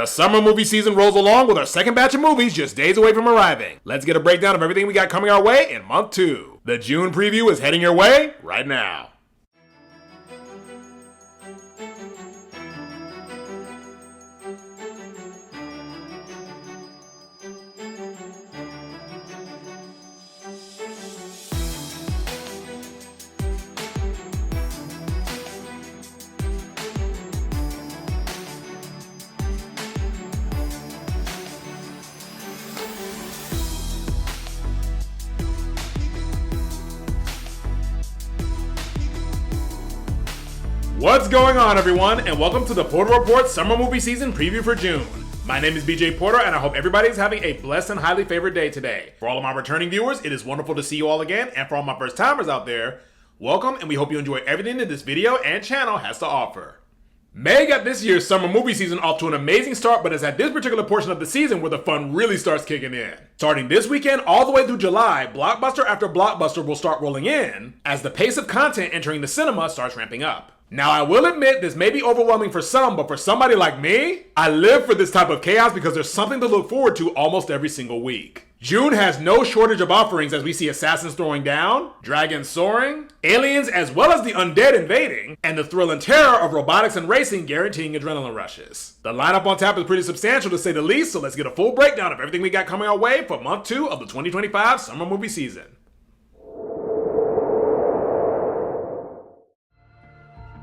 The summer movie season rolls along with our second batch of movies just days away from arriving. Let's get a breakdown of everything we got coming our way in month 2. The June preview is heading your way right now. What's going on, everyone, and welcome to the Porter Report Summer Movie Season Preview for June. My name is BJ Porter, and I hope everybody's having a blessed and highly favored day today. For all of my returning viewers, it is wonderful to see you all again, and for all my first timers out there, welcome, and we hope you enjoy everything that this video and channel has to offer. May got this year's summer movie season off to an amazing start, but it's at this particular portion of the season where the fun really starts kicking in. Starting this weekend all the way through July, blockbuster after blockbuster will start rolling in as the pace of content entering the cinema starts ramping up. Now, I will admit this may be overwhelming for some, but for somebody like me, I live for this type of chaos because there's something to look forward to almost every single week. June has no shortage of offerings as we see assassins throwing down, dragons soaring, aliens as well as the undead invading, and the thrill and terror of robotics and racing guaranteeing adrenaline rushes. The lineup on tap is pretty substantial to say the least, so let's get a full breakdown of everything we got coming our way for month 2 of the 2025 summer movie season.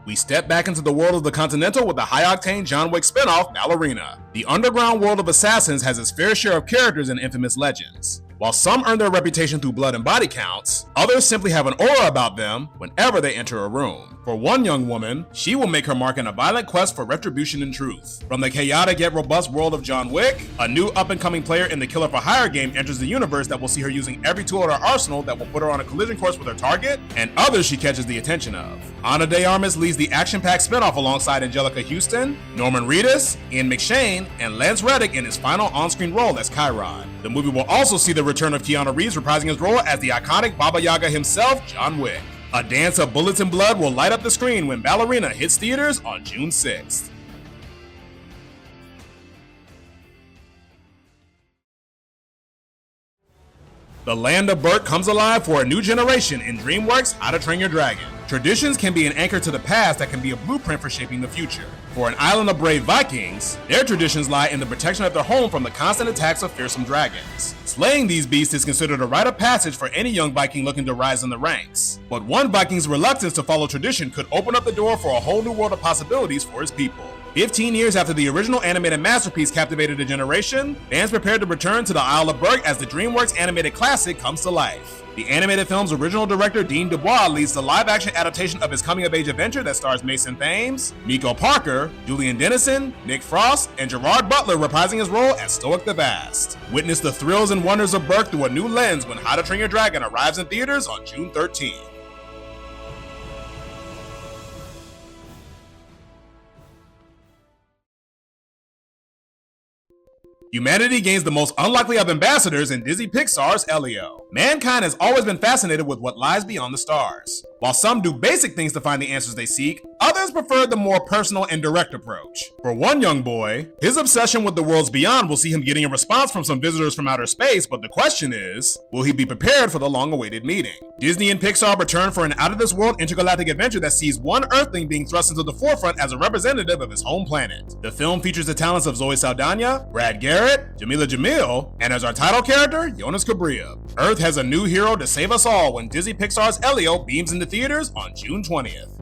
We step back into the world of the Continental with the high-octane John Wick spinoff, Ballerina. The underground world of assassins has its fair share of characters and infamous legends. While some earn their reputation through blood and body counts, others simply have an aura about them whenever they enter a room. For one young woman, she will make her mark in a violent quest for retribution and truth. From the chaotic yet robust world of John Wick, a new up-and-coming player in the Killer for Hire game enters the universe that will see her using every tool at her arsenal that will put her on a collision course with her target, and others she catches the attention of. Ana de Armas leads the action-packed spinoff alongside Angelica Houston, Norman Reedus, Ian McShane, and Lance Reddick in his final on-screen role as Chiron. The movie will also see the return of Keanu Reeves reprising his role as the iconic Baba Yaga himself, John Wick. A dance of bullets and blood will light up the screen when Ballerina hits theaters on June 6th. The land of Berk comes alive for a new generation in DreamWorks' How to Train Your Dragon. Traditions can be an anchor to the past that can be a blueprint for shaping the future. For an island of brave Vikings, their traditions lie in the protection of their home from the constant attacks of fearsome dragons. Slaying these beasts is considered a rite of passage for any young Viking looking to rise in the ranks. But one Viking's reluctance to follow tradition could open up the door for a whole new world of possibilities for his people. 15 years after the original animated masterpiece captivated a generation, fans prepared to return to the Isle of Berk as the DreamWorks animated classic comes to life. The animated film's original director Dean DuBois leads the live-action adaptation of his coming-of-age adventure that stars Mason Thames, Nico Parker, Julian Dennison, Nick Frost, and Gerard Butler reprising his role as Stoic the Vast. Witness the thrills and wonders of Berk through a new lens when How to Train Your Dragon arrives in theaters on June 13th. Humanity gains the most unlikely of ambassadors in Disney Pixar's Elio. Mankind has always been fascinated with what lies beyond the stars. While some do basic things to find the answers they seek, others prefer the more personal and direct approach. For one young boy, his obsession with the worlds beyond will see him getting a response from some visitors from outer space, but the question is, will he be prepared for the long-awaited meeting? Disney and Pixar return for an out-of-this-world intergalactic adventure that sees one Earthling being thrust into the forefront as a representative of his home planet. The film features the talents of Zoe Saldana, Brad Garrett, Jamila Jamil, and as our title character, Jonas Cabria. Earth has a new hero to save us all when Disney Pixar's Elio beams into theaters on June 20th.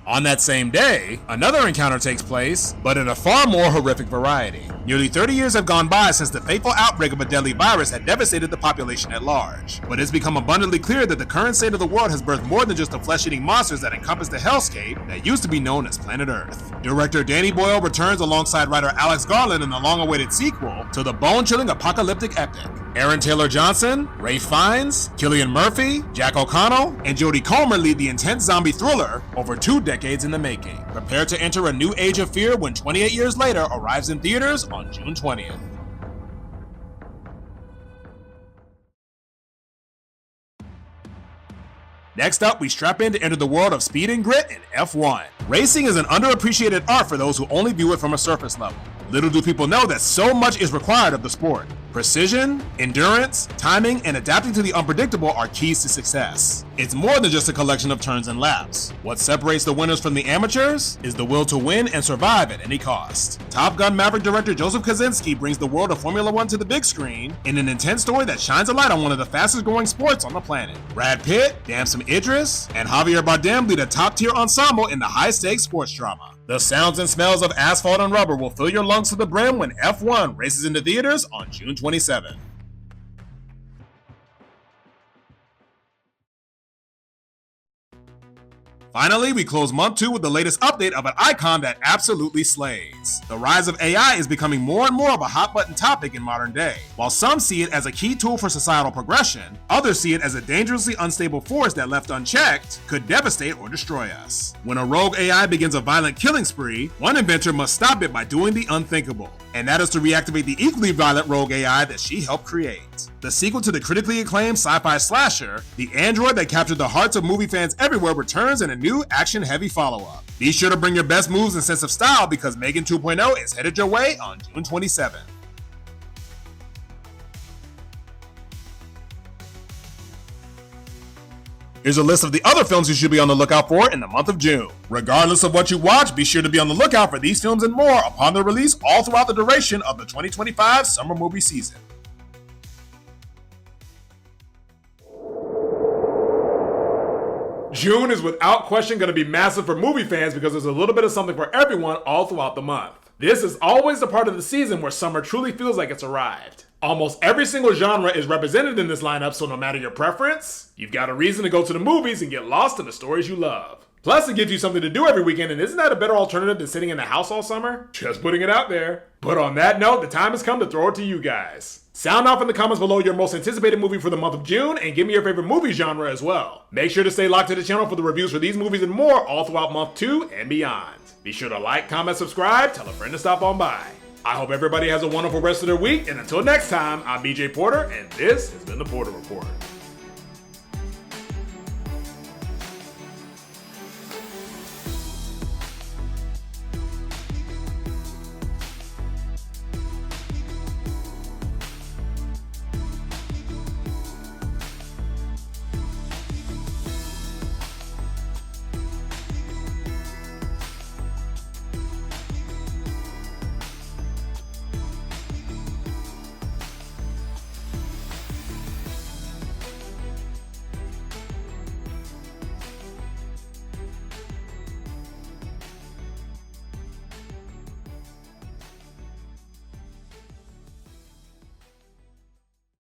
On that same day, another encounter takes place, but in a far more horrific variety. Nearly 30 years have gone by since the fateful outbreak of a deadly virus had devastated the population at large. But it's become abundantly clear that the current state of the world has birthed more than just the flesh-eating monsters that encompass the hellscape that used to be known as Planet Earth. Director Danny Boyle returns alongside writer Alex Garland in the long-awaited sequel to the bone-chilling apocalyptic epic. Aaron Taylor Johnson, Ralph Fiennes, Cillian Murphy, Jack O'Connell, and Jodie Comer lead the intense zombie thriller over 2 decades in the making. Prepare to enter a new age of fear when 28 years later arrives in theaters on June 20th. Next up, we strap in to enter the world of speed and grit in F1. Racing is an underappreciated art for those who only view it from a surface level. Little do people know that so much is required of the sport. Precision, endurance, timing, and adapting to the unpredictable are keys to success. It's more than just a collection of turns and laps. What separates the winners from the amateurs is the will to win and survive at any cost. Top Gun Maverick director Joseph Kosinski brings the world of Formula One to the big screen in an intense story that shines a light on one of the fastest growing sports on the planet. Brad Pitt, Damson Idris, and Javier Bardem lead a top-tier ensemble in the high-stakes sports drama. The sounds and smells of asphalt and rubber will fill your lungs to the brim when F1 races into theaters on June 27th. Finally, we close month 2 with the latest update of an icon that absolutely slays. The rise of AI is becoming more and more of a hot-button topic in modern day. While some see it as a key tool for societal progression, others see it as a dangerously unstable force that, left unchecked, could devastate or destroy us. When a rogue AI begins a violent killing spree, one inventor must stop it by doing the unthinkable, and that is to reactivate the equally violent rogue AI that she helped create. The sequel to the critically acclaimed sci-fi slasher, the android that captured the hearts of movie fans everywhere returns in a new action-heavy follow-up. Be sure to bring your best moves and sense of style because Megan 2.0 is headed your way on June 27th. Here's a list of the other films you should be on the lookout for in the month of June. Regardless of what you watch, be sure to be on the lookout for these films and more upon their release all throughout the duration of the 2025 summer movie season. June is without question going to be massive for movie fans because there's a little bit of something for everyone all throughout the month. This is always the part of the season where summer truly feels like it's arrived. Almost every single genre is represented in this lineup, so no matter your preference, you've got a reason to go to the movies and get lost in the stories you love. Plus, it gives you something to do every weekend, and isn't that a better alternative than sitting in the house all summer? Just putting it out there. But on that note, the time has come to throw it to you guys. Sound off in the comments below your most anticipated movie for the month of June, and give me your favorite movie genre as well. Make sure to stay locked to the channel for the reviews for these movies and more all throughout month 2 and beyond. Be sure to like, comment, subscribe, tell a friend to stop on by. I hope everybody has a wonderful rest of their week, and until next time, I'm BJ Porter, and this has been The Porter Report.